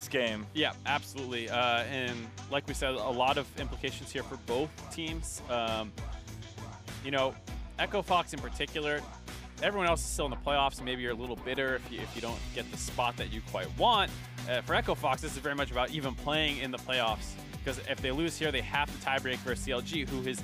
this game. Yeah, absolutely. And like we said, a lot of implications here for both teams. You know, Echo Fox in particular, everyone else is still in the playoffs, and maybe you're a little bitter if you don't get the spot that you quite want. For Echo Fox, this is very much about even playing in the playoffs, because if they lose here, they have to tiebreak versus CLG, who is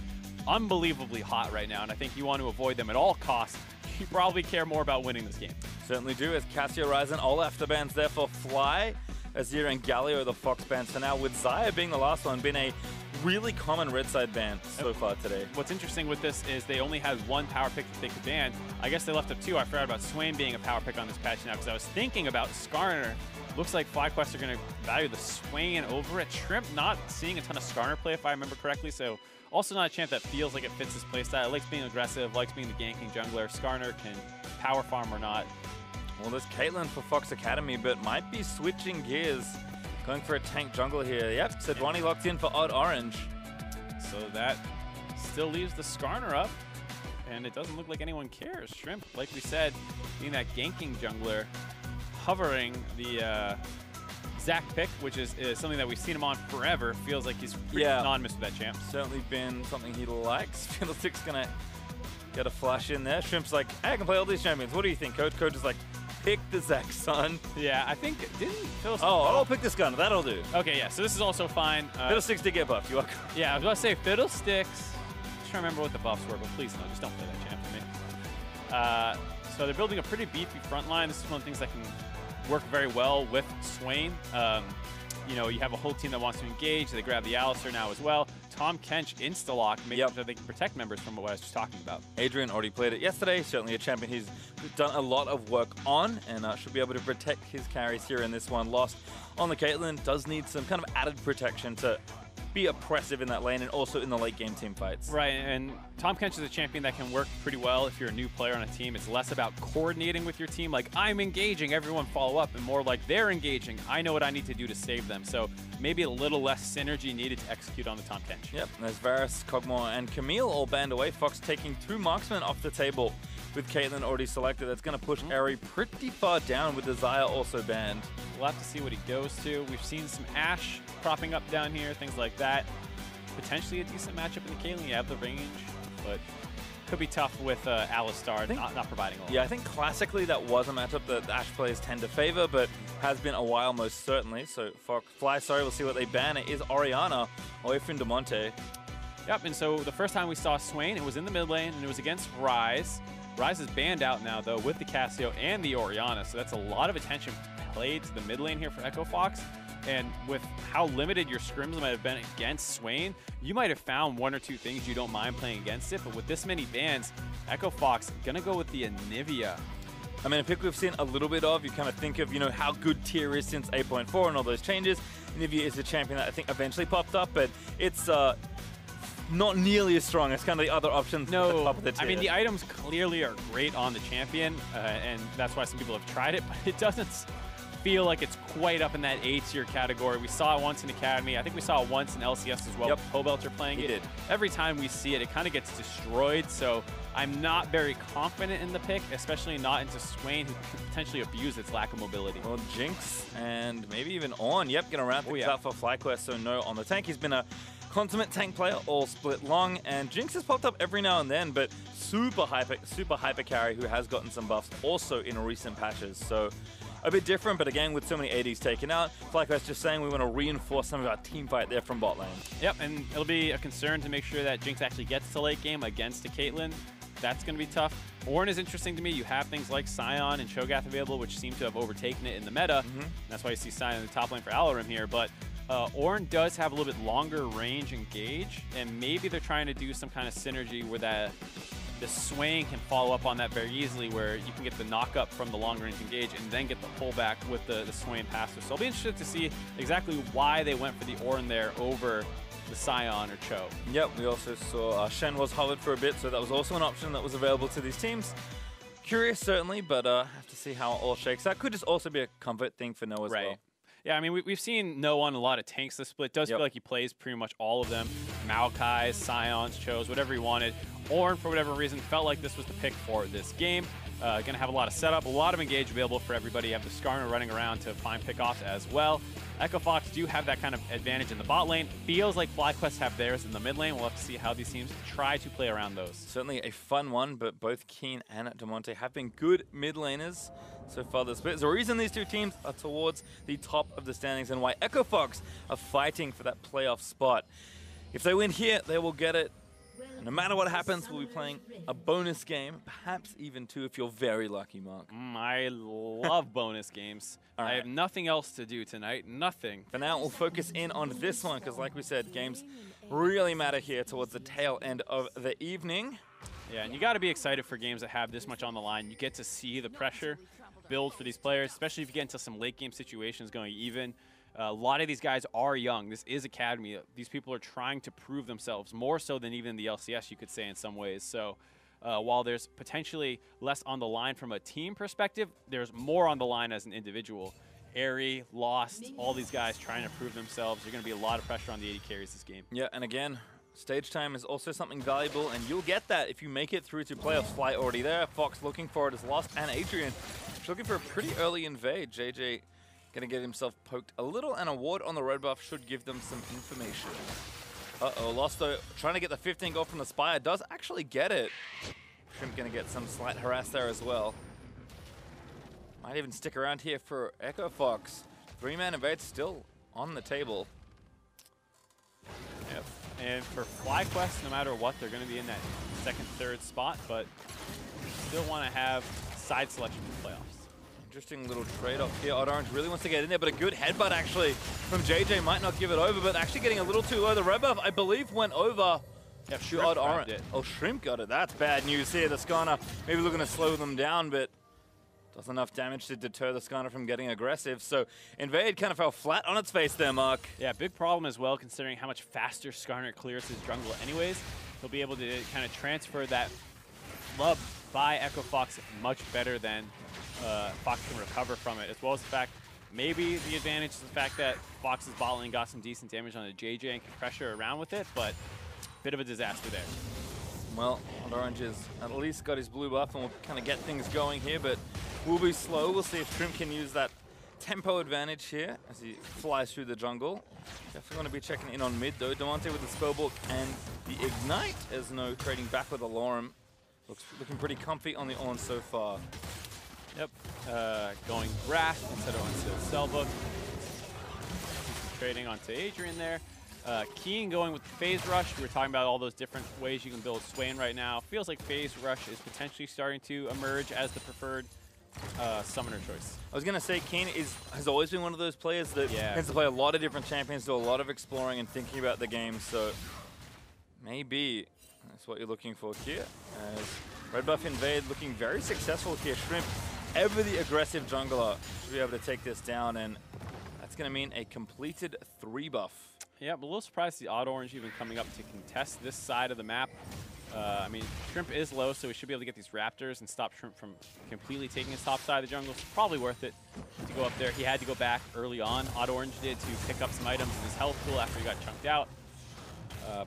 unbelievably hot right now, and I think you want to avoid them at all costs. You probably care more about winning this game. Certainly do, as Cassia Ryzen, all afterbans there for Fly, Azir and Galio the Fox bans for now, with Xayah being the last one, been a really common red side ban so far today. What's interesting with this is they only had one power pick that they could ban. I guess they left up two. I forgot about Swain being a power pick on this patch now, because I was thinking about Skarner. Looks like FlyQuest are going to value the Swain over it. Shrimp not seeing a ton of Skarner play, if I remember correctly, so also not a champ that feels like it fits his playstyle. It likes being aggressive, likes being the ganking jungler. Skarner can power farm or not. Well, there's Caitlyn for FOXA Academy, but might be switching gears. Going for a tank jungle here. Yep, Sedwani locked in for Odd Orange. So that still leaves the Skarner up, and it doesn't look like anyone cares. Shrimp, like we said, being that ganking jungler, hovering the Zac pick, which is something that we've seen him on forever. Feels like he's pretty anonymous with that champ. Certainly been something he likes. Fiddlestick's gonna get a flash in there. Shrimp's like, hey, I can play all these champions. What do you think, Coach? Coach is like, pick the Zac, son. Yeah, I think, didn't Fiddlestick... Oh, I'll pick this gun. That'll do. Okay, yeah, so this is also fine. Fiddlesticks did get buffed. You are Yeah, I was about to say Fiddlesticks. Just trying to remember what the buffs were, but please no, just don't play that champ for me. So they're building a pretty beefy front line. This is one of the things that can work very well with Swain. You know, you have a whole team that wants to engage. They grab the Alistar now as well. Tom Kench insta-lock, making sure they can protect members from what I was just talking about. Adrian already played it yesterday. Certainly a champion he's done a lot of work on, and should be able to protect his carries here in this one. Lost on the Caitlyn. Does need some kind of added protection to be oppressive in that lane and also in the late game team fights. Right, and Tom Kench is a champion that can work pretty well if you're a new player on a team. It's less about coordinating with your team, like I'm engaging, everyone follow up, and more like they're engaging, I know what I need to do to save them. So maybe a little less synergy needed to execute on the Tom Kench. Yep, there's Varus, Kog'Maw, and Camille all banned away. Fox taking 2 marksmen off the table with Caitlyn already selected. That's going to push Eri pretty far down with the Xayah also banned. We'll have to see what he goes to. We've seen some Ashe propping up down here, things like that. Potentially a decent matchup in the Caitlyn. You have the range, but could be tough with Alistar not providing a lot. Yeah, I think classically that was a matchup that Ashe players tend to favor, but has been a while most certainly. So Fly, we'll see what they ban. It is Orianna away from DeMonte. Yep, and so the first time we saw Swain, it was in the mid lane, and it was against Ryze. Ryze is banned out now, though, with the Cassio and the Orianna, so that's a lot of attention played to the mid lane here for Echo Fox. And with how limited your scrims might have been against Swain, you might have found 1 or 2 things you don't mind playing against it, but with this many bans, Echo Fox gonna go with the Anivia. I mean, a pick we've seen a little bit of, you kind of think of, you know, how good tier is since 8.4 and all those changes. Anivia is a champion that I think eventually popped up, but it's not nearly as strong as kind of the other options at the top of the tier. I mean, the items clearly are great on the champion, and that's why some people have tried it, but it doesn't feel like it's quite up in that A-tier category. We saw it once in Academy. I think we saw it once in LCS as well. Yep. Pobelter playing it. Did. Every time we see it, it kind of gets destroyed, so I'm not very confident in the pick, especially not into Swain, who could potentially abuse its lack of mobility. Well, Jinx and maybe even Ornn. Yep, gonna round things out for FlyQuest, so no on the tank. He's been a consummate tank player all split long, and Jinx has popped up every now and then, but super hyper carry who has gotten some buffs also in recent patches. So a bit different, but again, with so many ADs taken out, FlyQuest just saying we want to reinforce some of our team fight there from bot lane. Yep, and it'll be a concern to make sure that Jinx actually gets to late game against a Caitlyn. That's going to be tough. Ornn is interesting to me. You have things like Sion and Cho'Gath available, which seem to have overtaken it in the meta. That's why you see Sion in the top lane for Alarim here, but Ornn does have a little bit longer range engage, and maybe they're trying to do some kind of synergy where the Swain can follow up on that very easily, where you can get the knock up from the long range engage and then get the pullback with the Swain passive. So I'll be interested to see exactly why they went for the Ornn there over the Sion or Cho. Yep, we also saw Shen was hovered for a bit, so that was also an option that was available to these teams. Curious, certainly, but have to see how it all shakes out. Could just also be a comfort thing for Noah as well. Yeah, I mean, we've seen Noah on a lot of tanks this split. Does feel like he plays pretty much all of them. Maokai's, Sions, Cho's, whatever he wanted. Ornn, for whatever reason, felt like this was the pick for this game. Going to have a lot of setup, a lot of engage available for everybody. You have the Skarner running around to find pickoffs as well. EchoFox do have that kind of advantage in the bot lane. Feels like FlyQuest have theirs in the mid lane. We'll have to see how these teams try to play around those. Certainly a fun one, but both Keen and Demonte have been good mid laners so far this bit. There's a reason these two teams are towards the top of the standings and why EchoFox are fighting for that playoff spot. If they win here, they will get it. And no matter what happens, we'll be playing a bonus game, perhaps even two if you're very lucky, Mark. I love bonus games. Right. I have nothing else to do tonight, nothing. For now, we'll focus in on this one, because like we said, games really matter here towards the tail end of the evening. Yeah, and you got to be excited for games that have this much on the line. You get to see the pressure build for these players, especially if you get into some late game situations going even. A lot of these guys are young. This is Academy. These people are trying to prove themselves more so than even the LCS, you could say, in some ways. So while there's potentially less on the line from a team perspective, there's more on the line as an individual. Airy, Lost, all these guys trying to prove themselves. There's going to be a lot of pressure on the AD carries this game. Yeah, and again, stage time is also something valuable, and you'll get that if you make it through to playoffs. Fly already there. Fox looking for it is Lost, and Adrian looking for a pretty early invade. JJ going to get himself poked a little, and a ward on the red buff should give them some information. Uh-oh, Lost though, trying to get the 15 gold from the Spire, does actually get it. Shrimp going to get some slight harass there as well. Might even stick around here for EchoFox. 3-man invade still on the table. Yep. And for FlyQuest, no matter what, they're going to be in that second, third spot, but still want to have side selection for playoffs. Interesting little trade-off here. Odd Orange really wants to get in there, but a good headbutt actually from JJ might not give it over, but actually getting a little too low. The red buff, I believe, went over. Yeah, to Odd Orange. Oh, Shrimp got it. That's bad news here. The Skarner maybe looking to slow them down, but does enough damage to deter the Skarner from getting aggressive. So Invade kind of fell flat on its face there, Mark. Yeah, big problem as well, considering how much faster Skarner clears his jungle anyways. He'll be able to kind of transfer that love by EchoFox much better than Fox can recover from it, as well as the fact maybe the advantage is the fact that Fox's bot lane got some decent damage on the JJ and can pressure around with it, but bit of a disaster there. Well, Odd Orange has at least got his blue buff and will kind of get things going here, but we'll be slow. We'll see if Shrimp can use that tempo advantage here as he flies through the jungle. Definitely want to be checking in on mid though. Demonte with the Spellbook and the Ignite, as no trading back with Alorum. Looking pretty comfy on the Ornn so far. Yep, going Wrath instead of onto Spellbook. Trading onto Adrian there. Keen going with the Phase Rush. We were talking about all those different ways you can build Swain right now. Feels like Phase Rush is potentially starting to emerge as the preferred summoner choice. I was going to say Keen has always been one of those players that tends to play a lot of different champions, do a lot of exploring and thinking about the game, so maybe that's what you're looking for here. As Red Buff Invade looking very successful here. Shrimp, ever the aggressive jungler, should be able to take this down, and that's going to mean a completed 3 buff. Yeah, but a little surprised the Odd Orange even coming up to contest this side of the map. I mean, Shrimp is low, so we should be able to get these Raptors and stop Shrimp from completely taking his top side of the jungle. It's probably worth it to go up there. He had to go back early on. Odd Orange did to pick up some items in his health pool after he got chunked out.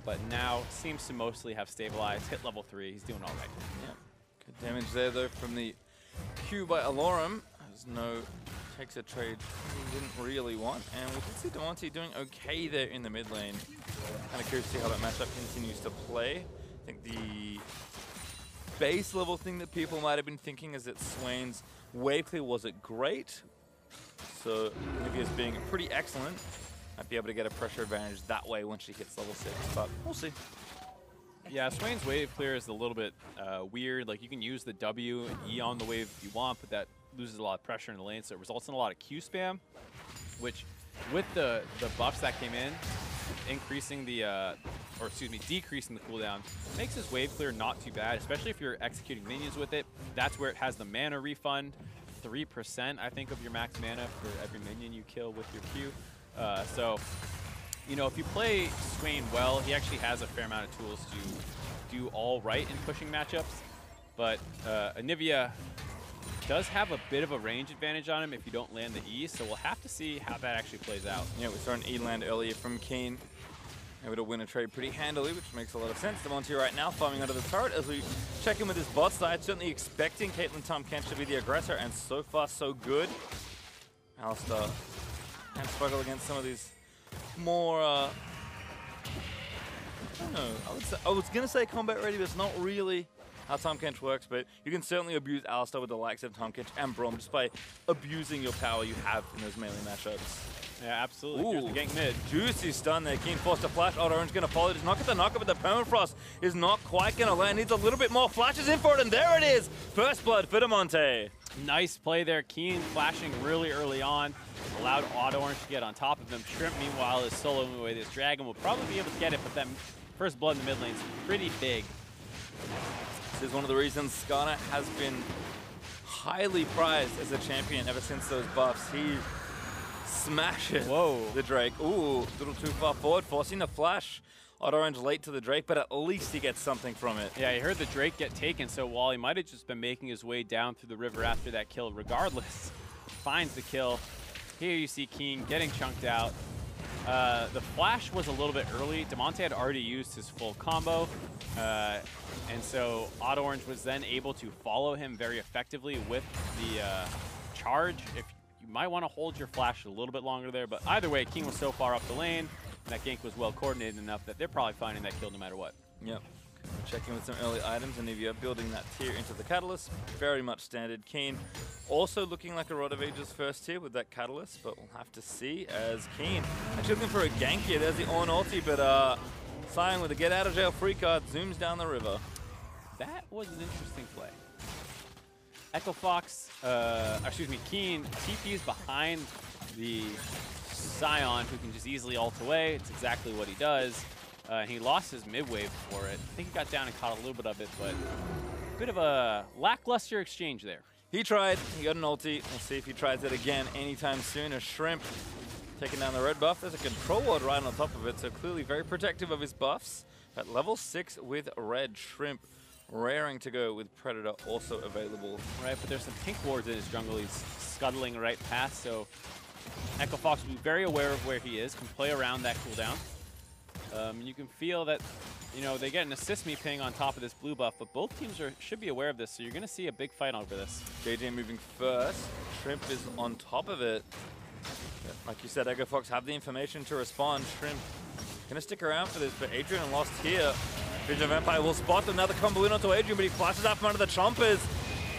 But now seems to mostly have stabilized. Hit level 3. He's doing all right. Yeah. Good damage there, though, from the Q by Alorum. There's no... takes a trade he didn't really want, and we can see Demonte doing okay there in the mid lane. Kind of curious to see how that matchup continues to play. I think the base level thing that people might have been thinking is that Swain's wave clear wasn't great, so Olivia's being pretty excellent. Might be able to get a pressure advantage that way once she hits level 6, but we'll see. Yeah, Swain's wave clear is a little bit weird. Like, you can use the W and E on the wave if you want, but that loses a lot of pressure in the lane, so it results in a lot of Q spam, which with the buffs that came in, increasing the, or excuse me, decreasing the cooldown, makes his wave clear not too bad, especially if you're executing minions with it. That's where it has the mana refund, 3% I think of your max mana for every minion you kill with your Q. So, you know, if you play Swain well, he actually has a fair amount of tools to do all right in pushing matchups, but Anivia does have a bit of a range advantage on him if you don't land the E, so we'll have to see how that actually plays out. Yeah, we saw an E land earlier from Keen. Able to win a trade pretty handily, which makes a lot of sense. Demonte right now farming under the turret as we check in with his bot side. Certainly expecting Caitlyn Tom Kench to be the aggressor, and so far so good. Alistar can struggle against some of these more, I don't know, I was going to say combat ready, but it's not really how Tom Kench works, but you can certainly abuse Alistar with the likes of Tom Kench and Braum just by abusing your power you have in those melee matchups. Yeah, absolutely. Ooh, gank mid. Juicy stun there. Keen forced to flash. Orange going to follow. Does not get the knockup, but the permafrost is not quite going to land. Needs a little bit more. Flashes in for it, and there it is. First blood for Demonte. Nice play there. Keen flashing really early on. Allowed Orange to get on top of him. Shrimp, meanwhile, is soloing away this dragon. Will probably be able to get it, but that first blood in the mid lane is pretty big. This is one of the reasons Skarner has been highly prized as a champion ever since those buffs. He smashes the Drake. Ooh, a little too far forward, forcing the flash. Orange late to the Drake, but at least he gets something from it. Yeah, he heard the Drake get taken, so while he might have just been making his way down through the river after that kill, regardless, finds the kill. Here you see Keen getting chunked out. The flash was a little bit early. Demonte had already used his full combo, and so Orange was then able to follow him very effectively with the charge. You might want to hold your flash a little bit longer there, but either way, King was so far up the lane, and that gank was well coordinated enough that they're probably finding that kill no matter what. Yep. Checking with some early items, and Anivia building that tier into the Catalyst. Very much standard. Keen also looking like a Rod of Ages first tier with that Catalyst, but we'll have to see as Keen actually looking for a gank here. There's the Ornn ulti, but Sion with a get out of jail free card zooms down the river. That was an interesting play. Keen TP's behind the Sion, who can just easily ult away. It's exactly what he does. He lost his mid wave for it. I think he got down and caught a little bit of it, but a bit of a lackluster exchange there. He tried. He got an ulti. We'll see if he tries it again anytime soon. A Shrimp taking down the red buff. There's a control ward right on top of it, so clearly very protective of his buffs. At level 6 with red, Shrimp raring to go with Predator also available. Right, but there's some pink wards in his jungle he's scuttling right past, so Echo Fox will be very aware of where he is, can play around that cooldown. You can feel that, you know, they get an assist me ping on top of this blue buff, but both teams should be aware of this, so you're going to see a big fight over this. JJ moving first. Shrimp is on top of it. Like you said, Echo Fox have the information to respond. Shrimp going to stick around for this, but Adrian lost here. Vision of Empire will spot another combo in onto Adrian, but he flashes out from under the chompers.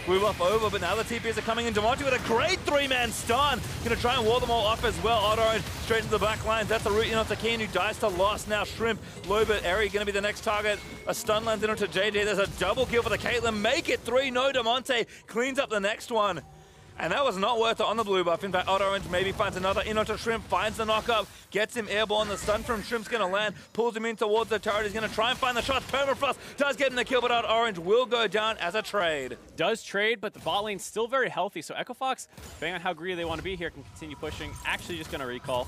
Blue buff over, but now the TPs are coming in. Demonte with a great 3-man stun. Gonna try and wall them all off as well. Orange straight into the back lines. That's a route in onto Keen, who dies to loss. Now Shrimp, Lobert, Eri gonna be the next target. A stun lands in onto JJ. There's a double kill for the Caitlyn. Make it 3. No, Demonte cleans up the next one. And that was not worth it on the blue buff. In fact, Orange maybe finds another in onto Shrimp, finds the knockup, gets him airborne. The stun from Shrimp's going to land, pulls him in towards the turret. He's going to try and find the shots. Permafrost does get him the kill, but Orange will go down as a trade. Does trade, but the bot lane's still very healthy. So Echo Fox, depending on how greedy they want to be here, can continue pushing. Actually just going to recall.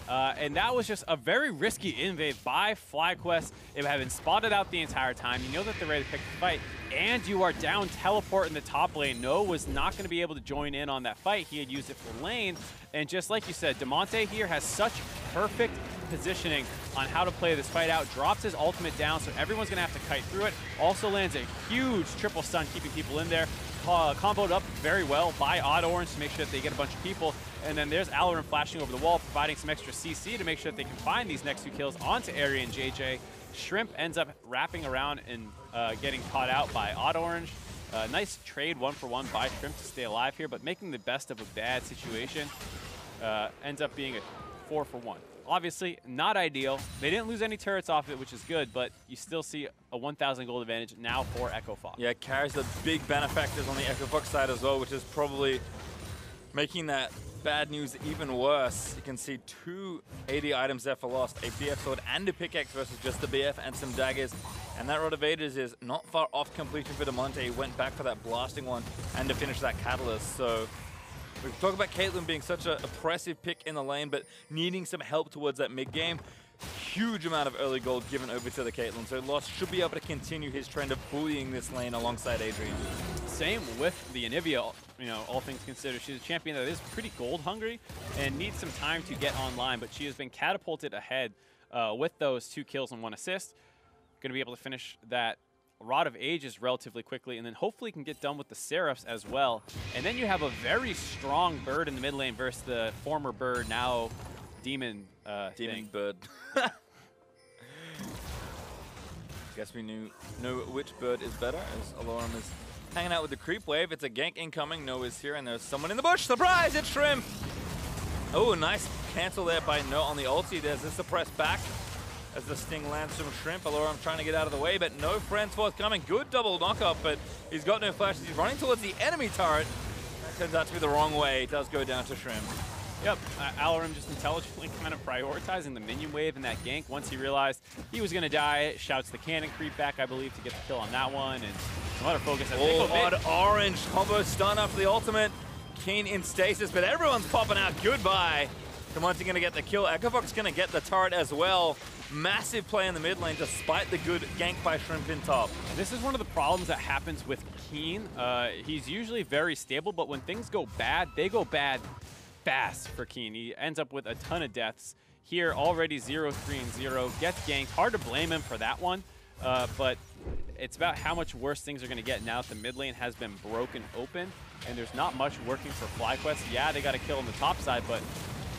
And that was just a very risky invade by FlyQuest. It had been spotted out the entire time. You know that they're ready to pick the fight, and you are down teleport in the top lane. No was not going to be able to join in on that fight. He had used it for lane, and just like you said, Demonte here has such perfect positioning on how to play this fight out. Drops his ultimate down, so everyone's going to have to kite through it. Also lands a huge triple stun, keeping people in there. Comboed up very well by Orange to make sure that they get a bunch of people. And then there's Alarin flashing over the wall, providing some extra CC to make sure that they can find these next 2 kills onto Eri and JJ. Shrimp ends up wrapping around and getting caught out by Orange. Nice trade 1-for-1 by Shrimp to stay alive here, but making the best of a bad situation. Ends up being a 4-for-1. Obviously, not ideal. They didn't lose any turrets off it, which is good, but you still see a 1,000 gold advantage now for Echo Fox. Yeah, carries the big benefactors on the Echo Fox side as well, which is probably making that bad news even worse. You can see 2 AD items there for lost, a BF sword and a pickaxe versus just the BF and some daggers. And that Rod of Ages is not far off completion for Demonte. He went back for that blasting one and to finish that catalyst. So we talk about Caitlyn being such an oppressive pick in the lane, but needing some help towards that mid game. Huge amount of early gold given over to the Caitlyn, so Lost should be able to continue his trend of bullying this lane alongside Adrian. Same with the Anivia, you know, all things considered. She's a champion that is pretty gold hungry and needs some time to get online, but she has been catapulted ahead with those 2 kills and 1 assist. Going to be able to finish that Rod of Ages relatively quickly, and then hopefully can get done with the Seraphs as well. And then you have a very strong Bird in the mid lane versus the former Bird, now Demon Demon Bird. Guess we know which Bird is better, as Alorum is hanging out with the creep wave. It's a gank incoming. No is here, and there's someone in the bush. Surprise! It's Shrimp! Oh, nice cancel there by No on the ulti. There's the suppress back as the sting lands from Shrimp. Alorum trying to get out of the way, but no friends forthcoming. Good double knock-up, but he's got no flashes. He's running towards the enemy turret. That turns out to be the wrong way. It does go down to Shrimp. Yep, Alorum just intelligently kind of prioritizing the minion wave in that gank. Once he realized he was going to die, shouts the cannon creep back, I believe, to get the kill on that one. And some other focus. Odd orange combo stun after the ultimate. Keen in stasis, but everyone's popping out. Goodbye. Kamonti going to get the kill. EchoFox going to get the turret as well. Massive play in the mid lane despite the good gank by Shrimp in top. This is one of the problems that happens with Keen. He's usually very stable, but when things go bad, they go bad fast for Keen. He ends up with a ton of deaths. Here, already 0-3 and 0. Gets ganked. Hard to blame him for that one, but it's about how much worse things are going to get now that the mid lane has been broken open, and there's not much working for FlyQuest. Yeah, they got a kill on the top side, but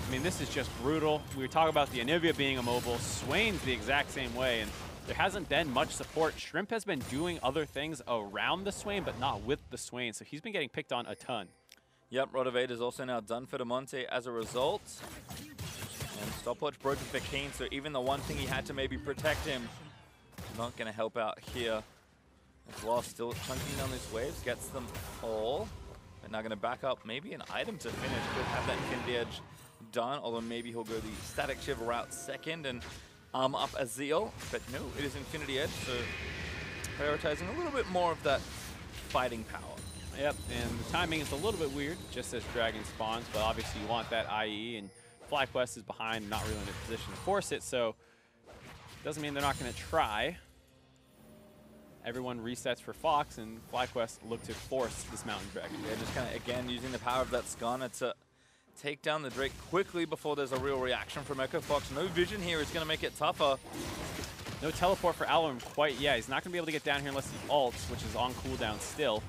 I mean, this is just brutal. We were talking about the Anivia being immobile. Swain's the exact same way, and there hasn't been much support. Shrimp has been doing other things around the Swain, but not with the Swain, so he's been getting picked on a ton. Yep, Rod of Ages is also now done for Damonte as a result. And stopwatch broken for Keen, so even the one thing he had to maybe protect him, not going to help out here. As well, still chunking down these waves, gets them all. And now going to back up maybe an item to finish. Could have that Infinity Edge done, although maybe he'll go the Static Shiver route second and arm up Azeel. But no, it is Infinity Edge, so prioritizing a little bit more of that fighting power. Yep, and the timing is a little bit weird, just as Dragon spawns, but obviously you want that IE, and FlyQuest is behind, not really in a position to force it, so doesn't mean they're not going to try. Everyone resets for Fox, and FlyQuest look to force this Mountain Dragon. Yeah, just kind of, again, using the power of that Skarner to take down the Drake quickly before there's a real reaction from EchoFox. No vision here is going to make it tougher. No teleport for Alorum quite yet. He's not going to be able to get down here unless he ults, which is on cooldown still.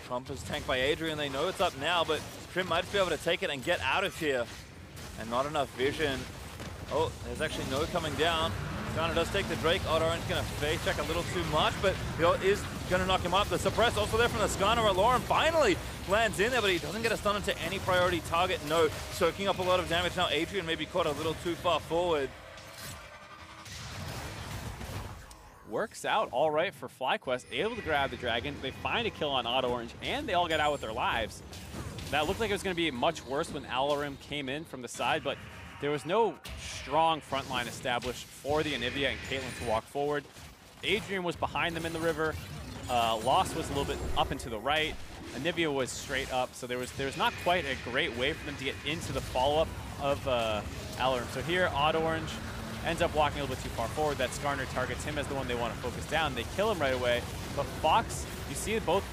Trump is tanked by Adrian. They know it's up now, but Shrimp might be able to take it and get out of here. And not enough vision. Oh, there's actually no coming down. Skarner does take the Drake. Odd Orange going to face check a little too much, but he is going to knock him up. The suppress also there from the Skarner. Alorum finally lands in there, but he doesn't get a stun into any priority target. No, soaking up a lot of damage. Now Adrian may be caught a little too far forward. Works out all right for FlyQuest, able to grab the Dragon. They find a kill on Odd Orange, and they all get out with their lives. That looked like it was going to be much worse when Alorum came in from the side, but there was no strong front line established for the Anivia and Caitlyn to walk forward. Adrian was behind them in the river. Lost was a little bit up and to the right. Anivia was straight up, so there was not quite a great way for them to get into the follow-up of Alorum. So here, Odd Orange ends up walking a little bit too far forward. That Skarner targets him as the one they want to focus down. They kill him right away, but Fox, you see both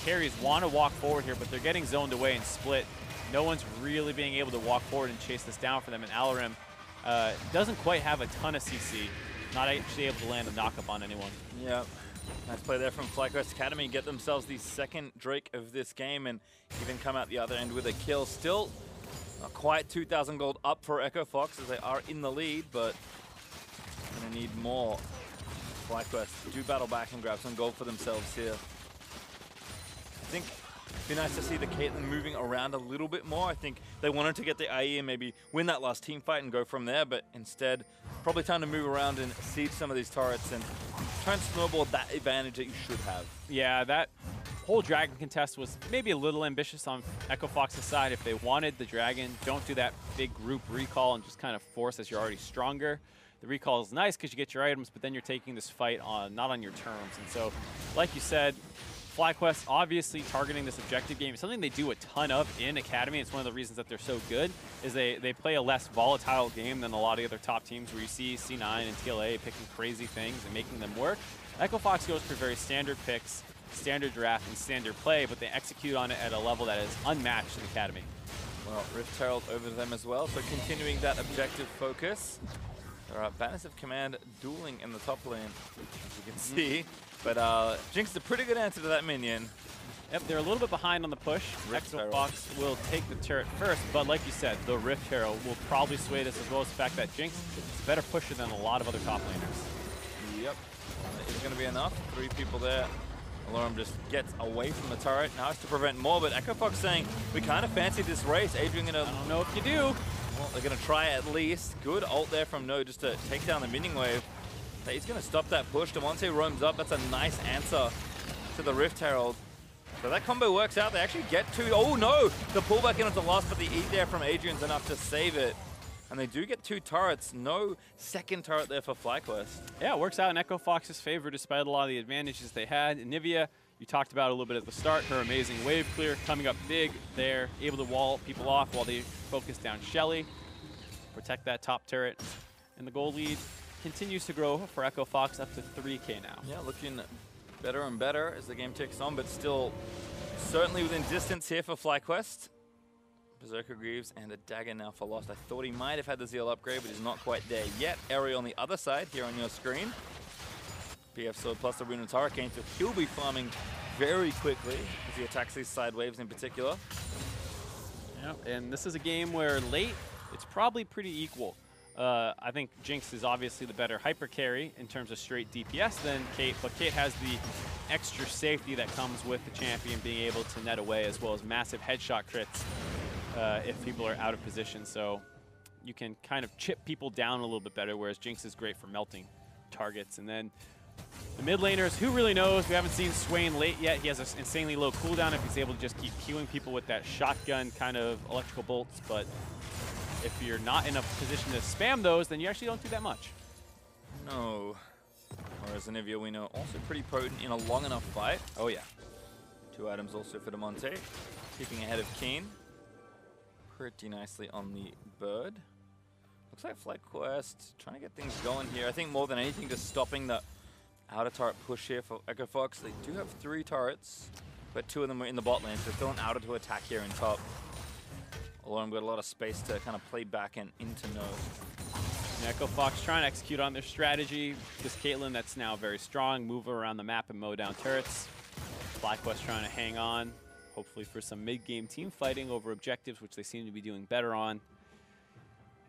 carries want to walk forward here, but they're getting zoned away and split. No one's really being able to walk forward and chase this down for them, and Alorum doesn't quite have a ton of CC, not actually able to land a knock-up on anyone. Yeah, nice play there from FlyQuest Academy, get themselves the second Drake of this game, and even come out the other end with a kill. Still not quite 2,000 gold up for EchoFox as they are in the lead, but gonna need more. FlyQuest do battle back and grab some gold for themselves here. I think it'd be nice to see the Caitlyn moving around a little bit more. I think they wanted to get the IE and maybe win that last team fight and go from there, but instead, probably time to move around and siege some of these turrets and try and snowball that advantage that you should have. Yeah, that whole Dragon contest was maybe a little ambitious on EchoFox's side. If they wanted the Dragon, don't do that big group recall and just kind of force as you're already stronger. The recall is nice because you get your items, but then you're taking this fight on not on your terms. And so, like you said, FlyQuest obviously targeting this objective game. Something they do a ton of in Academy. It's one of the reasons that they're so good is they play a less volatile game than a lot of the other top teams where you see C9 and TLA picking crazy things and making them work. EchoFox goes for very standard picks, standard draft, and standard play, but they execute on it at a level that is unmatched in Academy. Well, Rift Herald over to them as well, so continuing that objective focus. There are banners of command dueling in the top lane, as you can see. But Jinx is a pretty good answer to that minion. Yep, they're a little bit behind on the push. FOXA will take the turret first, but like you said, the Rift Herald will probably sway this, as well as the fact that Jinx is a better pusher than a lot of other top laners. Yep, it's going to be enough. 3 people there. Alorum just gets away from the turret. Now it's to prevent more, but EchoFox saying, we kind of fancy this race. Adrian going to... I don't know if you do. Well, they're going to try at least. Good ult there from No just to take down the minion wave. He's going to stop that push. Damonte roams up. That's a nice answer to the Rift Herald. So that combo works out. They actually get 2. Oh no! The pullback in at the loss, but the eat there from Adrian's enough to save it. And they do get 2 turrets. No second turret there for FlyQuest. Yeah, it works out in EchoFox's favor despite a lot of the advantages they had. Nivea, you talked about a little bit at the start, her amazing wave clear coming up big there, able to wall people off while they focus down Shelly, protect that top turret. And the goal lead continues to grow for EchoFox up to 3K now. Yeah, looking better and better as the game ticks on, but still certainly within distance here for FlyQuest. Berserker Greaves and a dagger now for Lost. I thought he might have had the Zeal upgrade, but he's not quite there yet. Ariel on the other side here on your screen. BF Sword plus the Rune Hurricane, so he'll be farming very quickly as he attacks these side waves in particular. Yep, and this is a game where late, it's probably pretty equal. I think Jinx is obviously the better hyper carry in terms of straight DPS than Kate, but Kate has the extra safety that comes with the champion being able to net away, as well as massive headshot crits if people are out of position. So you can kind of chip people down a little bit better, whereas Jinx is great for melting targets. And then the mid laners, who really knows? We haven't seen Swain late yet. He has an insanely low cooldown if he's able to just keep queuing people with that shotgun kind of electrical bolts, but if you're not in a position to spam those, then you actually don't do that much. No. Whereas Anivia, we know, also pretty potent in a long enough fight. Oh, yeah. 2 items also for Damonte. Keeping ahead of Keen. Pretty nicely on the bird. Looks like FlyQuest trying to get things going here. I think more than anything, just stopping the outer turret push here for EchoFox. They do have 3 turrets, but 2 of them are in the bot lane, so still an outer to attack here in top. Alorum got a lot of space to kind of play back and into node. EchoFox trying to execute on their strategy. This Caitlyn that's now very strong, move around the map and mow down turrets. FlyQuest trying to hang on, hopefully for some mid-game team fighting over objectives, which they seem to be doing better on.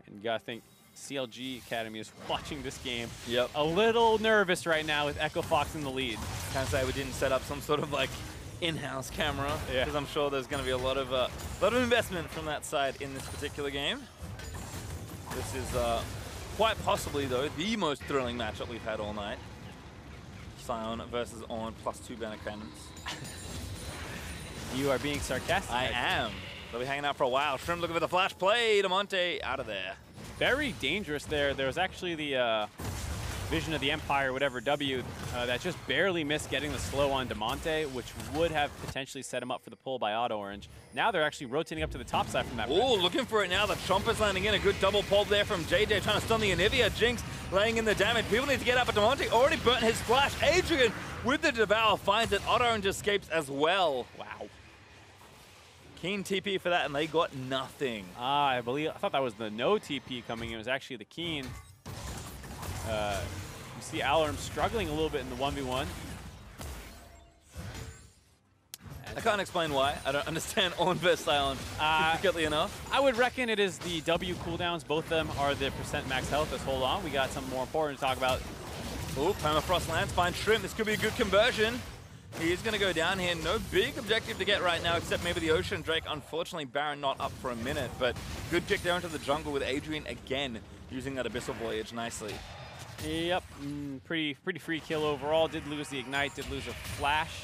And you gotta think CLG Academy is watching this game. Yep. A little nervous right now with EchoFox in the lead. Can't say we didn't set up some sort of like in-house camera, because I'm sure there's going to be a lot of investment from that side in this particular game. This is quite possibly, though, the most thrilling matchup we've had all night. Sion versus On plus 2 banner cannons. You are being sarcastic. I am. They'll be hanging out for a while. Shrimp looking for the flash play. Damonte out of there. Very dangerous there. There was actually the Vision of the Empire, whatever, W, that just barely missed getting the slow on Damonte, which would have potentially set him up for the pull by Auto Orange. Now they're actually rotating up to the top side from that. Oh, looking for it now. The Chompers landing in. A good double pull there from JJ, trying to stun the Anivia. Jinx laying in the damage. People need to get up, but Damonte already burnt his splash. Adrian with the Devour finds it. Auto Orange escapes as well. Wow. Keen TP for that, and they got nothing. I thought that was the no TP coming in. It was actually the Keen. You see Alarum struggling a little bit in the 1v1. I can't explain why. I don't understand On versus Sion intricately enough. I would reckon it is the W cooldowns. Both of them are the % max health. Let's hold on. We got something more important to talk about. Oh, Permafrost lands, finds Shrimp. This could be a good conversion. He's going to go down here. No big objective to get right now, except maybe the Ocean Drake. Unfortunately, Baron not up for a minute, but good pick there into the jungle with Adrian again, using that Abyssal Voyage nicely. Yep, pretty free kill overall. Did lose the Ignite, did lose a Flash,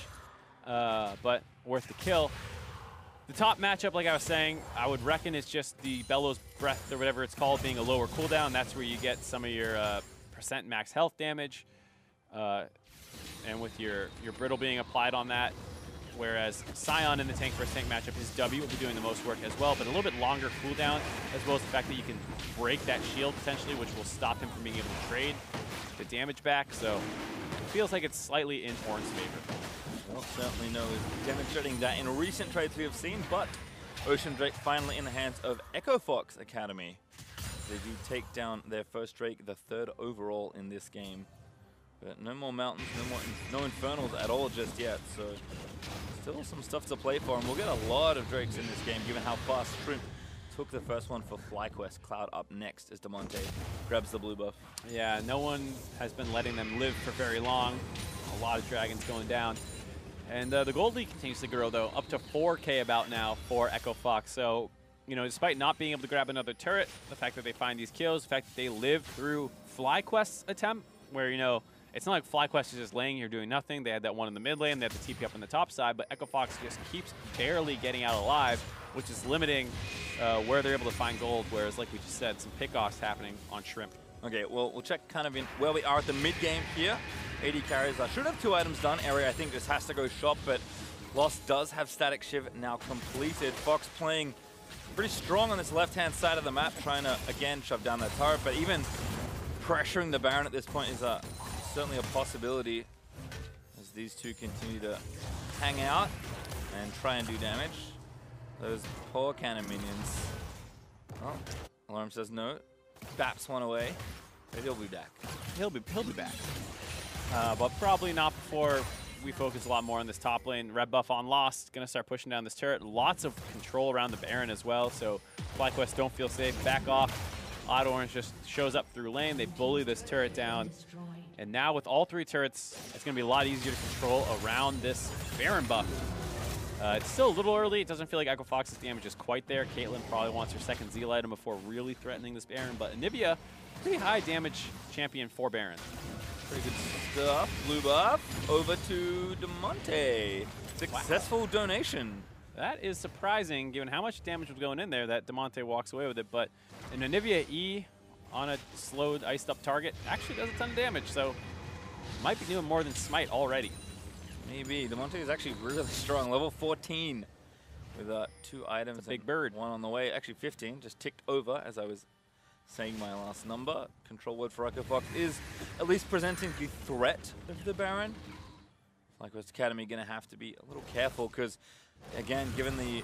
but worth the kill. The top matchup, like I was saying, I would reckon it's just the Bellows Breath or whatever it's called being a lower cooldown. That's where you get some of your % max health damage. And with your Brittle being applied on that, whereas Sion in the tank versus tank matchup, his W will be doing the most work as well, but a little bit longer cooldown, as well as the fact that you can break that shield potentially, which will stop him from being able to trade the damage back. So it feels like it's slightly in Ornn's favor. Well, certainly no demonstrating that in recent trades we have seen, but Ocean Drake finally in the hands of FOXA Academy. they do take down their first Drake, the 3rd overall in this game. But no more mountains, no infernals at all just yet. So still some stuff to play for, and we'll get a lot of Drakes in this game, given how fast Shrimp took the first one for FlyQuest. Cloud up next as Demonte grabs the blue buff. Yeah, no one has been letting them live for very long. A lot of dragons going down. And the gold lead continues to grow, though, up to 4K about now for Echo Fox. So, you know, despite not being able to grab another turret, the fact that they find these kills, the fact that they live through FlyQuest's attempt, where, you know, it's not like FlyQuest is just laying here doing nothing. They had that one in the mid lane. They have the TP up on the top side, but Echo Fox just keeps barely getting out alive, which is limiting where they're able to find gold, whereas, like we just said, some pickoffs happening on Shrimp. Okay, well, we'll check kind of in where we are at the mid-game here. AD carries should have 2 items done. Area, I think, just has to go shop, but Lost does have Static Shiv now completed. Fox playing pretty strong on this left-hand side of the map, trying to, again, shove down that turret, but even pressuring the Baron at this point is certainly a possibility as these two continue to hang out and try and do damage. Those poor cannon minions. Oh, Alarm says no. Baps one away. Maybe he'll be back. He'll be back. But probably not before we focus a lot more on this top lane. Red buff on Lost, gonna start pushing down this turret. Lots of control around the Baron as well, so FlyQuest don't feel safe. Back off. Odd Orange just shows up through lane. They bully this turret down. And now with all 3 turrets, it's gonna be a lot easier to control around this Baron buff. It's still a little early. It doesn't feel like Echo Fox's damage is quite there. Caitlyn probably wants her 2nd Zeal item before really threatening this Baron. But Anivia, pretty high damage champion for Baron. Pretty good stuff. Blue buff over to Demonte. Successful donation. That is surprising, given how much damage was going in there, that Demonte walks away with it. But an Anivia E on a slowed, iced up target actually does a ton of damage. So might be doing more than Smite already. Maybe. Demonte is actually really strong. Level 14 with 2 items. It's a big bird. 1 on the way. Actually 15. Just ticked over as I was saying my last number. Control word for Echo Fox is at least presenting the threat of the Baron. FlyQuest Academy going to have to be a little careful because, again, given the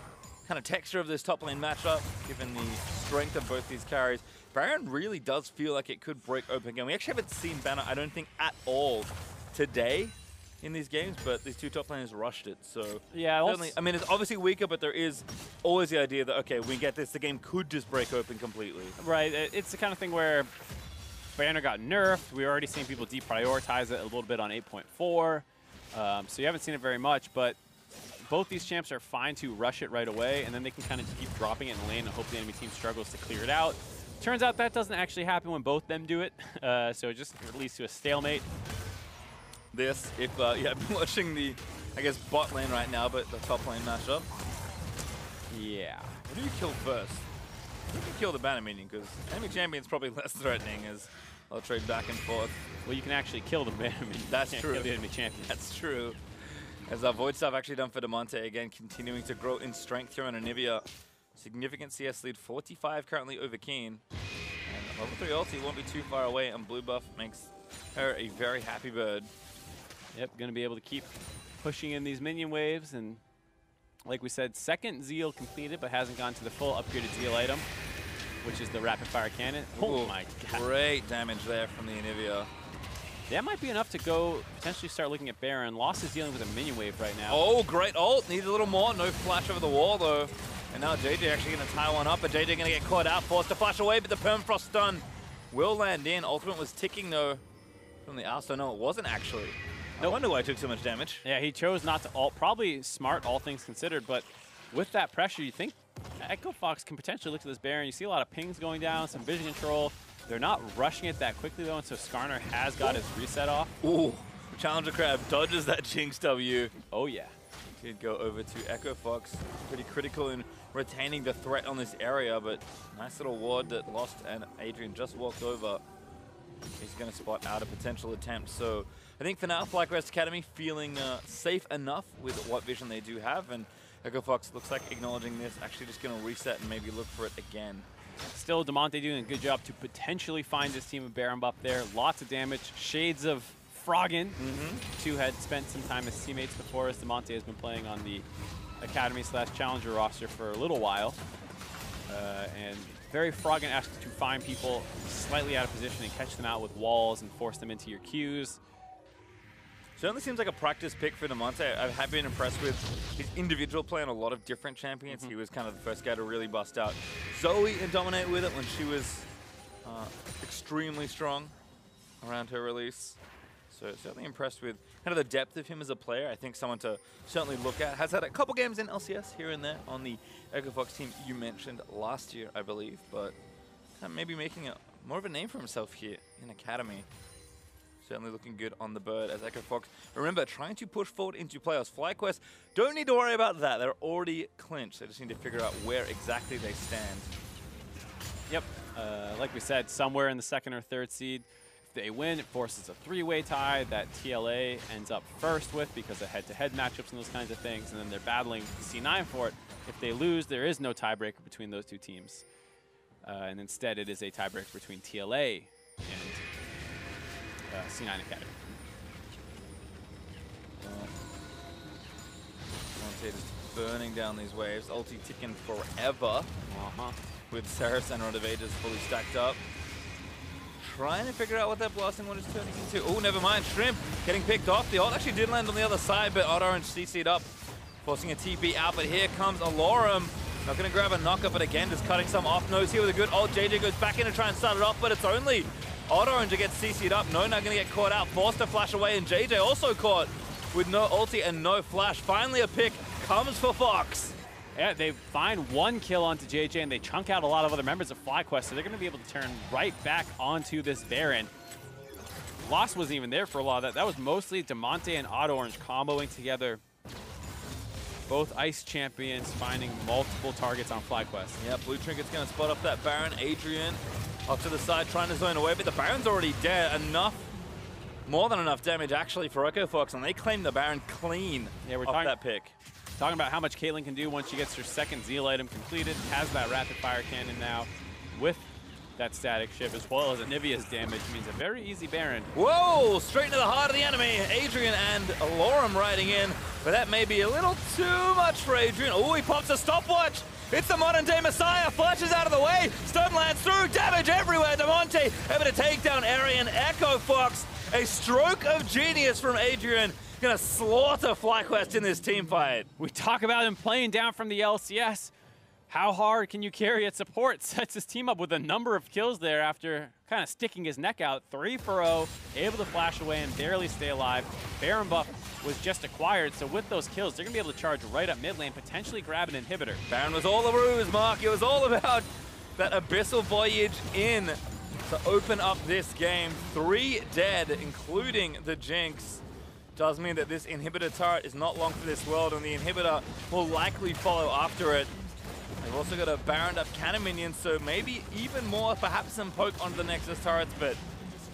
kind of texture of this top lane matchup, given the strength of both these carries, Baron really does feel like it could break open again. We actually haven't seen Banner, I don't think, at all today in these games, but these 2 top laners rushed it, so yeah. Certainly, I mean, it's obviously weaker, but there is always the idea that, okay, we get this, the game could just break open completely. Right, it's the kind of thing where Banner got nerfed. We've already seen people deprioritize it a little bit on 8.4, so you haven't seen it very much, but both these champs are fine to rush it right away, and then they can kind of keep dropping it in lane and hope the enemy team struggles to clear it out. Turns out that doesn't actually happen when both them do it, so it just leads to a stalemate. This, if yeah, I've been watching the, I guess, bot lane right now, but the top lane matchup. Yeah. What do you kill first? You can kill the Banner minion, because enemy champion's probably less threatening as I'll trade back and forth. Well, you can actually kill the Banner minion. That's true. Kill the enemy champion. That's true. As our Void Staff actually done for Demonte, again, continuing to grow in strength here on Anivia. Significant CS lead, 45 currently over Keen. And level 3 ulti won't be too far away, and blue buff makes her a very happy bird. Yep, going to be able to keep pushing in these minion waves, and like we said, 2nd Zeal completed, but hasn't gone to the full upgraded Zeal item, which is the rapid fire cannon. Oh my god. Great damage there from the Anivia. That might be enough to go potentially start looking at Baron. Lost is dealing with a minion wave right now. Oh, great ult. Needs a little more. No flash over the wall, though. And now JJ actually going to tie one up, but JJ going to get caught out, forced to flash away, but the Permafrost stun will land in. Ultimate was ticking, though, from the Asta. No, it wasn't actually. No wonder why I took so much damage. Yeah, he chose not to ult. Probably smart, all things considered, but with that pressure, you think Echo Fox can potentially look to this Baron. You see a lot of pings going down, some vision control. They're not rushing it that quickly, though, and so Skarner has got his reset off. Ooh, Challenger Crab dodges that Jinx W. Oh, yeah. He'd go over to Echo Fox. Pretty critical in retaining the threat on this area, but nice little ward that Lost and Adrian just walked over. He's going to spot out a potential attempt. So I think for now, FlyQuest Academy feeling safe enough with what vision they do have, and Echo Fox looks like acknowledging this, actually just going to reset and maybe look for it again. Still, Demonte doing a good job to potentially find his team of Baron buff there. Lots of damage. Shades of Froggen, who had spent some time as teammates before, as Demonte has been playing on the Academy/Challenger roster for a little while. And very Froggen-esque to find people slightly out of position and catch them out with walls and force them into your queues. Certainly seems like a practice pick for Damonte. I have been impressed with his individual play on a lot of different champions. He was kind of the first guy to really bust out Zoe and dominate with it when she was extremely strong around her release. So certainly impressed with kind of the depth of him as a player. I think someone to certainly look at. Has had a couple games in LCS here and there on the EchoFox team you mentioned last year, I believe, but kind of maybe making more of a name for himself here in Academy. Certainly looking good on the bird as EchoFox. Remember, trying to push forward into playoffs. FlyQuest don't need to worry about that. They're already clinched. They just need to figure out where exactly they stand. Yep. Like we said, somewhere in the 2nd or 3rd seed. If they win, it forces a 3-way tie that TLA ends up first with because of head-to-head matchups and those kinds of things, and then they're battling C9 for it. If they lose, there is no tiebreaker between those two teams. And instead, it is a tiebreaker between TLA and C9 Academy. Damonte just burning down these waves. Ulti ticking forever. With Ceres and Rod of Ages fully stacked up. Trying to figure out what that blasting one is turning into. Oh, never mind. Shrimp getting picked off. The ult actually did land on the other side, but Odd Orange CC'd up, forcing a TP out. But here comes Alorum. Not going to grab a knocker, but again, just cutting some off nose here with a good ult. JJ goes back in to try and start it off, but it's only Odd Orange gets CC'd up. No, not going to get caught out. Forced to flash away, and JJ also caught with no ulti and no flash. Finally, a pick comes for Fox. Yeah, they find one kill onto JJ, and they chunk out a lot of other members of FlyQuest, so they're going to be able to turn right back onto this Baron. Lost wasn't even there for a lot of that. That was mostly Damonte and Odd Orange comboing together. Both Ice champions finding multiple targets on FlyQuest. Yeah, Blue Trinket's going to spot up that Baron. Adrian up to the side trying to zone away, but the Baron's already dead. More than enough damage actually for EchoFox, and they claim the Baron clean off that pick. Talking about how much Caitlyn can do once she gets her 2nd Zeal item completed, has that rapid fire cannon now with that static shift, as well as Anivia's damage, means a very easy Baron. Whoa, straight into the heart of the enemy. Adrian and Alorum riding in, but that may be a little too much for Adrian. Oh, he pops a stopwatch. It's the modern day Messiah, flashes out of the way, stun lands through, damage everywhere. Damonte able to take down Arian. EchoFox, a stroke of genius from Adrian. Gonna slaughter FlyQuest in this team fight. We talk about him playing down from the LCS. How hard can you carry at support? Sets his team up with a number of kills there after kind of sticking his neck out. 3 for 0, able to flash away and barely stay alive. Baron buff was just acquired, so with those kills, they're gonna be able to charge right up mid lane, potentially grab an inhibitor. Baron was all a ruse, Mark. It was all about that abyssal voyage in to open up this game. 3 dead, including the Jinx. Does mean that this inhibitor turret is not long for this world, and the inhibitor will likely follow after it. They've also got a Baroned up cannon minion, so maybe even more, perhaps some poke onto the Nexus turrets, but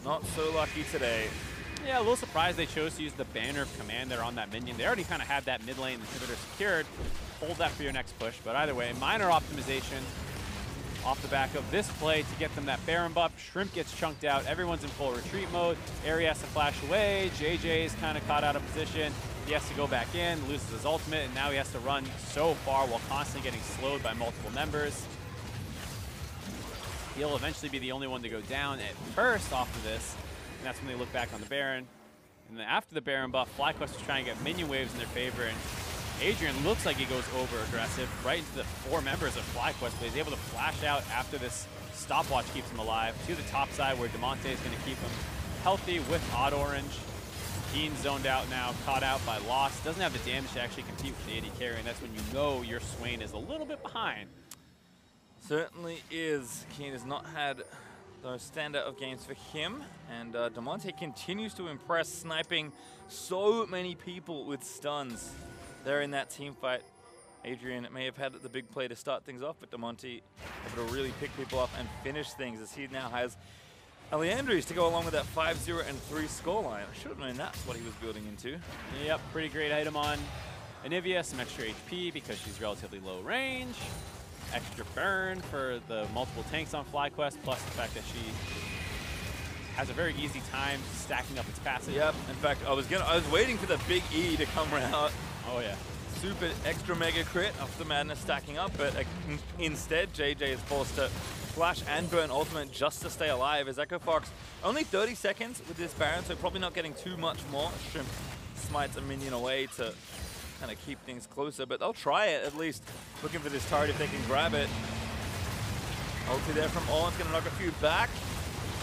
not so lucky today. Yeah, a little surprised they chose to use the Banner of Command there on that minion. They already kind of had that mid lane inhibitor secured. Hold that for your next push, but either way, minor optimization off the back of this play to get them that Baron buff. Shrimp gets chunked out. Everyone's in full retreat mode. Ari has to flash away. JJ's kind of caught out of position. He has to go back in, loses his ultimate, and now he has to run so far while constantly getting slowed by multiple members. He'll eventually be the only one to go down at first off of this, and that's when they look back on the Baron. And then after the Baron buff, FlyQuest is trying to get minion waves in their favor, and Adrian looks like he goes over-aggressive right into the 4 members of FlyQuest, but he's able to flash out after this stopwatch keeps him alive to the top side where Damonte is going to keep him healthy with Odd Orange. Keen zoned out now, caught out by Lost. Doesn't have the damage to actually compete with the AD carry, and that's when you know your Swain is a little bit behind. Certainly is. Keen has not had those standout of games for him, and Damonte continues to impress, sniping so many people with stuns. They're in that team fight. Adrian may have had the big play to start things off, but Damonte able to really pick people up and finish things as he now has Aleandries to go along with that 5-0 and 3 scoreline. I should have known that's what he was building into. Yep, pretty great item on Anivia, some extra HP because she's relatively low range. Extra burn for the multiple tanks on FlyQuest, plus the fact that she has a very easy time stacking up its passive. Yep, in fact, I was waiting for the big E to come out. Oh yeah. Super extra mega crit off the madness stacking up, but instead JJ is forced to Flash and Burn ultimate just to stay alive as Echo Fox only 30 seconds with this Baron, so probably not getting too much more. Shrimp smites a minion away to kind of keep things closer, but they'll try it at least, looking for this turret if they can grab it. Ulti there from Owen's going to knock a few back.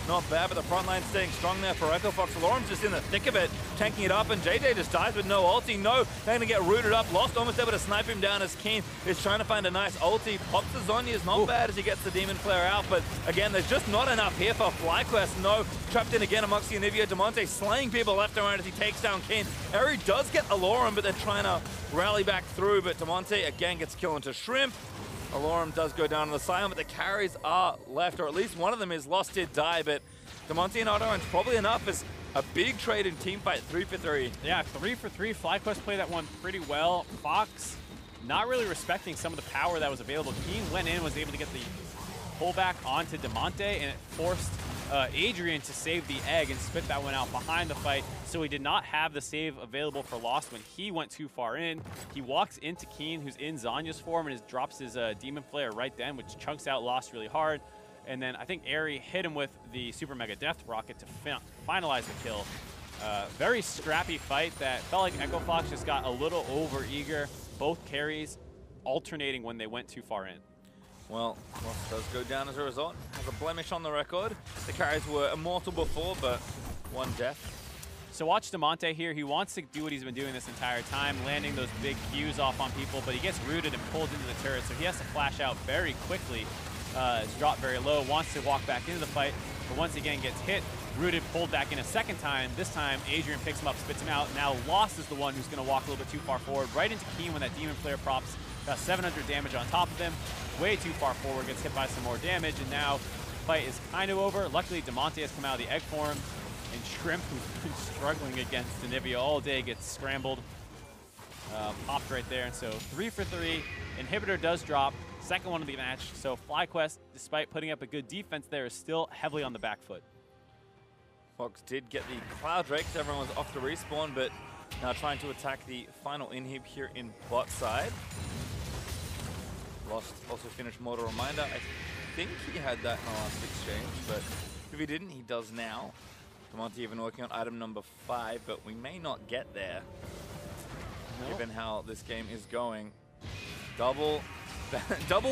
Not bad, but the front line staying strong there for Echo Fox. Lorem's just in the thick of it, tanking it up, and JJ just dies with no ulti. No, they're going to get rooted up. Lost almost able to snipe him down as Keen is trying to find a nice ulti. Pops the Zhonya is not bad as he gets the Demon Flare out, but again, there's just not enough here for FlyQuest. No, trapped in again amongst the Anivia. Damonte slaying people left and right as he takes down Keen. Eri does get Alorem, but they're trying to rally back through, but Damonte again gets killed into Shrimp. Alorem does go down to the Scion, but the carries are left, or at least one of them is. Lost did die, but Damonte and Orange probably enough as a big trade in team fight, 3 for 3. Yeah, 3 for 3. FlyQuest played that one pretty well. Fox not really respecting some of the power that was available. Keen went in, was able to get the pullback onto Damonte, and it forced Adrian to save the egg and spit that one out behind the fight. So he did not have the save available for Lost when he went too far in. He walks into Keen, who's in Zhonya's form, and drops his Demon Flare right then, which chunks out Lost really hard. And then I think Eri hit him with the Super Mega Death Rocket to finalize the kill. Very scrappy fight that felt like Echo Fox just got a little over eager. Both carries alternating when they went too far in. Well, Lost does go down as a result. Has a blemish on the record. The carries were immortal before, but one death. So watch Damonte here. He wants to do what he's been doing this entire time, landing those big Qs off on people, but he gets rooted and pulled into the turret, so he has to flash out very quickly. It's dropped very low, wants to walk back into the fight, but once again gets hit, rooted, pulled back in a second time. This time, Adrian picks him up, spits him out. Now Lost is the one who's going to walk a little bit too far forward, right into Keen when that Demon Flare props. Got 700 damage on top of him. Way too far forward, gets hit by some more damage, and now the fight is kind of over. Luckily, Damonte has come out of the egg form, and Shrimp, who's been struggling against Anivia all day, gets scrambled. Popped right there, and so 3 for 3. Inhibitor does drop. Second one of the match, so FlyQuest, despite putting up a good defense there, is still heavily on the back foot. Fox did get the Cloud Drake, so everyone was off to respawn, but now trying to attack the final inhib here in bot side. Lost also finished Mortal Reminder. I think he had that in the last exchange, but if he didn't, he does now. Damonte even working on item number 5, but we may not get there, given how this game is going. Double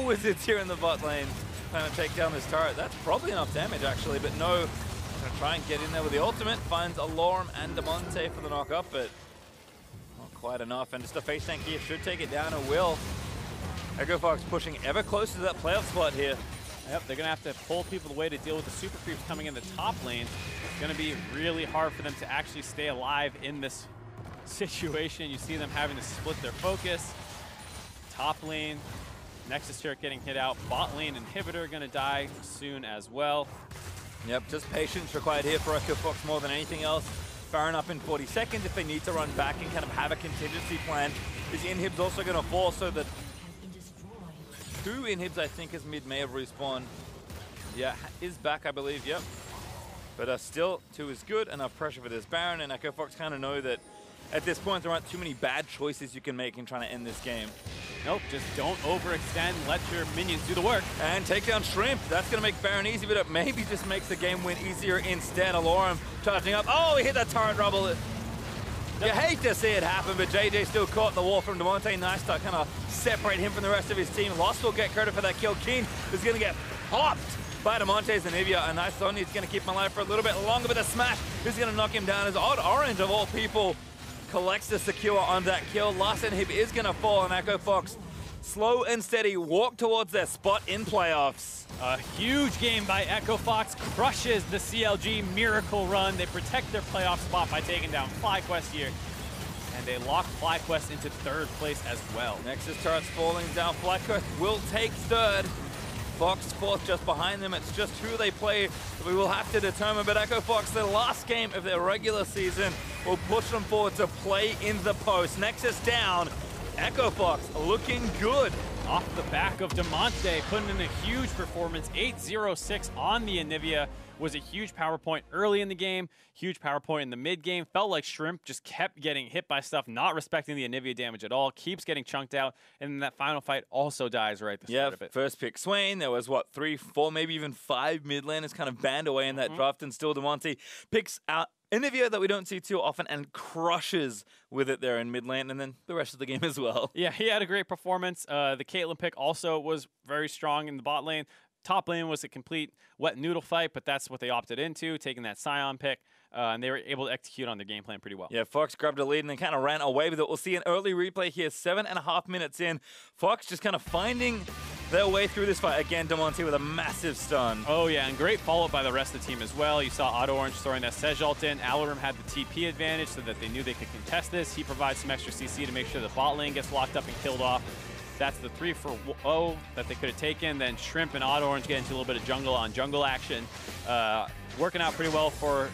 wizards here in the bot lane, trying to take down this turret. That's probably enough damage actually, but no, gonna try and get in there with the ultimate. Finds Alorem and Damonte for the knock up, but not quite enough. And just a face tank here should take it down, and will. Echo Fox pushing ever closer to that playoff spot here. Yep, they're gonna have to pull people away to deal with the super creeps coming in the top lane. It's gonna be really hard for them to actually stay alive in this situation. You see them having to split their focus. Top lane, Nexus turret getting hit out. Bot lane inhibitor gonna die soon as well. Yep, just patience required here for Echo Fox more than anything else. Baron up in 40 seconds if they need to run back and kind of have a contingency plan. His inhib's also gonna fall, so that 2 inhibs I think as mid may have respawned. Yeah, is back I believe, yep. But still, 2 is good, enough pressure for this Baron, and Echo Fox kind of know that at this point there aren't too many bad choices you can make in trying to end this game. Nope, just don't overextend, let your minions do the work. And take down Shrimp, that's gonna make Baron easy, but it maybe just makes the game win easier instead. Alorem charging up, oh, he hit that turret rubble. You hate to see it happen, but JJ still caught in the wall from Damonte. Nice to kind of separate him from the rest of his team. Lost will get credit for that kill. Keen is gonna get popped by Damonte's Anivia. A nice Zhonya is gonna keep him alive for a little bit longer, but the smash is gonna knock him down as Odd Orange of all people collects the secure on that kill. Last inhib is gonna fall, and Echo Fox slow and steady walk towards their spot in playoffs. A huge game by Echo Fox, crushes the CLG miracle run. They protect their playoff spot by taking down FlyQuest here, and they lock FlyQuest into 3rd place as well. Nexus turret's falling down. FlyQuest will take 3rd. Fox 4th just behind them. It's just who they play that we will have to determine. But Echo Fox, their last game of their regular season, will push them forward to play in the post. Nexus down. Echo Fox looking good. Off the back of Damonte, putting in a huge performance, 8-0-6 on the Anivia. was a huge power point early in the game, huge power point in the mid game. Felt like Shrimp just kept getting hit by stuff, not respecting the Anivia damage at all, keeps getting chunked out, and then that final fight also dies right at the start of it. First pick Swain. There was, what, 3, 4, maybe even 5 mid laners kind of banned away in that draft, and still Demonte picks out Anivia that we don't see too often and crushes with it there in mid lane, and then the rest of the game as well. Yeah, he had a great performance. The Caitlyn pick also was very strong in the bot lane. Top lane was a complete wet noodle fight, but that's what they opted into, taking that Scion pick, and they were able to execute on their game plan pretty well. Yeah, Fox grabbed a lead and then kind of ran away with it. We'll see an early replay here, 7.5 minutes in. Fox just kind of finding their way through this fight. Again, Demonte with a massive stun. Oh, yeah, and great follow-up by the rest of the team as well. You saw Auto Orange throwing that Sedge ult in. Alarum had the TP advantage so that they knew they could contest this. He provides some extra CC to make sure the bot lane gets locked up and killed off. That's the 3 for 0 that they could have taken. Then Shrimp and Auto Orange get into a little bit of jungle on jungle action. Working out pretty well for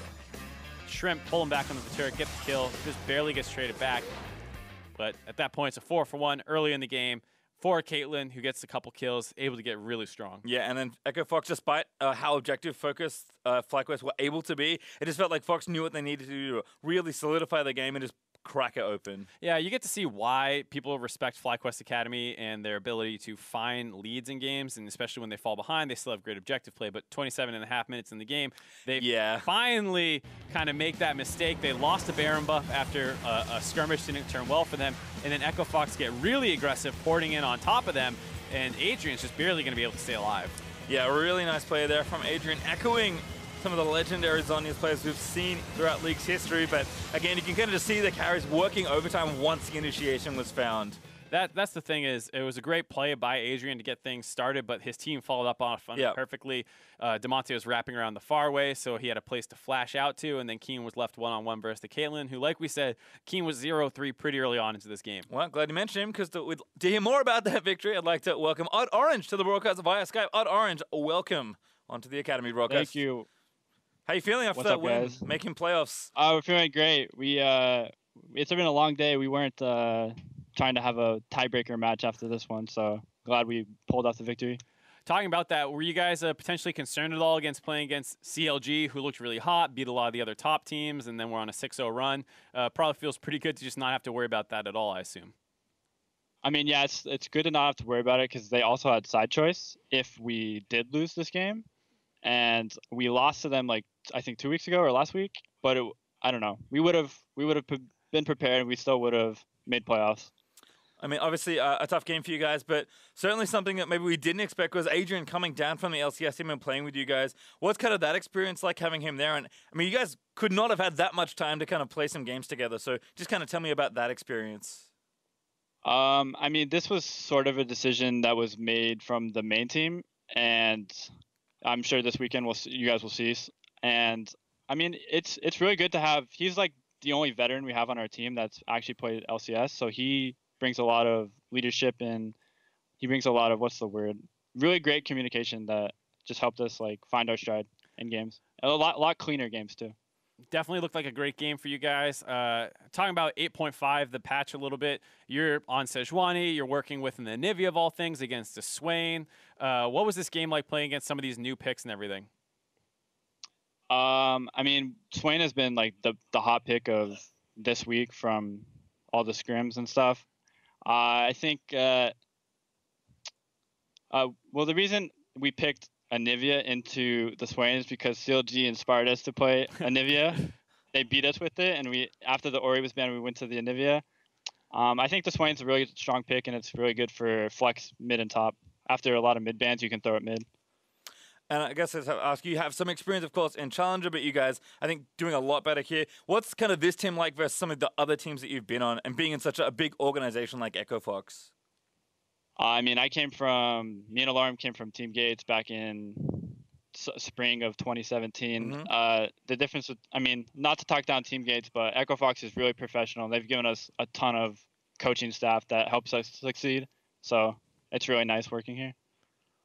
Shrimp. Pull him back onto the turret, get the kill. Just barely gets traded back. But at that point, it's a 4 for 1 early in the game for Caitlyn, who gets a couple kills, able to get really strong. Yeah, and then Echo Fox, despite how objective-focused FlyQuest were able to be, it just felt like Fox knew what they needed to do to really solidify the game and just crack it open. Yeah, you get to see why people respect FlyQuest Academy and their ability to find leads in games, and especially when they fall behind, they still have great objective play. But 27.5 minutes in the game, they finally kind of make that mistake. They lost a Baron buff after a skirmish didn't turn well for them, and then Echo Fox get really aggressive, porting in on top of them, and Adrian's just barely going to be able to stay alive. Yeah, a really nice play there from Adrian, echoing some of the legendary Zhonya's players we've seen throughout League's history, but again, you can kind of just see the carries working overtime once the initiation was found. That's the thing is, it was a great play by Adrian to get things started, but his team followed up on it perfectly. Demonte was wrapping around the far way, so he had a place to flash out to, and then Keen was left one-on-one versus the Caitlyn, who, like we said, Keen was 0-3 pretty early on into this game. Well, glad you mentioned him, because to hear more about that victory, I'd like to welcome Odd Orange to the broadcast via Skype. Odd Orange, welcome onto the Academy broadcast. Thank you. How you feeling after that win, making playoffs? We're feeling great. It's been a long day. We weren't trying to have a tiebreaker match after this one, so glad we pulled off the victory. Talking about that, were you guys potentially concerned at all against playing against CLG, who looked really hot, beat a lot of the other top teams, and then we're on a 6-0 run? Probably feels pretty good to just not have to worry about that at all, I assume. I mean, yeah, it's good to not have to worry about it because they also had side choice if we did lose this game. And we lost to them, like, I think 2 weeks ago or last week. But I don't know. We would have been prepared, and we still would have made playoffs. I mean, obviously a tough game for you guys, but certainly something that maybe we didn't expect was Adrian coming down from the LCS team and playing with you guys. What's kind of that experience like, having him there? And I mean, you guys could not have had that much time to kind of play some games together. So just kind of tell me about that experience. I mean, this was sort of a decision that was made from the main team, and I'm sure this weekend you guys will see. And I mean, it's really good to have. He's like the only veteran we have on our team that's actually played LCS, so he brings a lot of leadership, and he brings a lot of really great communication that just helped us like find our stride in games. And a lot cleaner games too. Definitely looked like a great game for you guys. Talking about 8.5, the patch a little bit. You're on Sejuani. You're working with an Anivia of all things against a Swain. What was this game like playing against some of these new picks and everything? I mean, Swain has been like the hot pick of this week from all the scrims and stuff. I think, well, the reason we picked Anivia into the Swain is because CLG inspired us to play Anivia. They beat us with it, and after the Ori was banned, we went to the Anivia. I think the Swain's a really strong pick, and it's really good for flex mid and top. After a lot of mid bans, you can throw it mid. And I guess I'll ask you, have some experience, of course, in Challenger, but you guys, I think, doing a lot better here. What's kind of this team like versus some of the other teams that you've been on, and being in such a big organization like Echo Fox? I mean, me and Alarm came from Team Gates back in spring of 2017. Mm-hmm. The difference with, I mean, not to talk down Team Gates, but Echo Fox is really professional. They've given us a ton of coaching staff that helps us succeed. So it's really nice working here.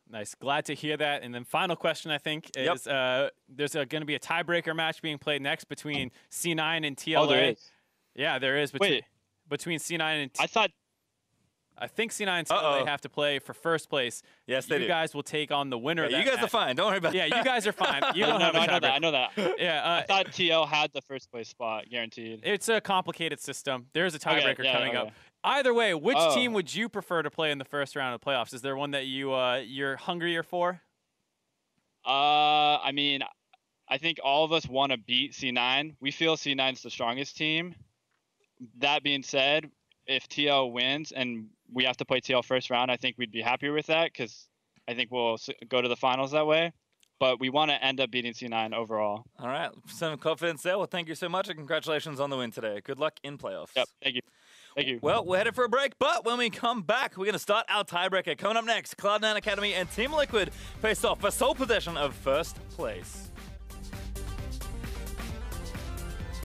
Nice. Glad to hear that. And then final question, I think, is there's going to be a tiebreaker match being played next between C9 and TLA. Oh, there is? Yeah, there is. Between C9 and I think C9 and FLYA have to play for first place. Yes, they do. You guys will take on the winner. Yeah, you guys are fine. Don't worry about that. Yeah, you guys are fine. You don't have a tiebreaker. I know that. Yeah, I thought TL had the first place spot guaranteed. It's a complicated system. There's a tiebreaker coming up. Either way, which team would you prefer to play in the first round of the playoffs? Is there one that you're hungrier for? I mean, I think all of us want to beat C9. We feel C9's the strongest team. That being said, if TL wins and we have to play TL first round, I think we'd be happier with that because I think we'll go to the finals that way. But we want to end up beating C9 overall. All right. Some confidence there. Well, thank you so much, and congratulations on the win today. Good luck in playoffs. Yep. Thank you. Thank you. Well, we're headed for a break, but when we come back, we're going to start our tiebreaker. Coming up next, Cloud9 Academy and Team Liquid face off for sole possession of first place.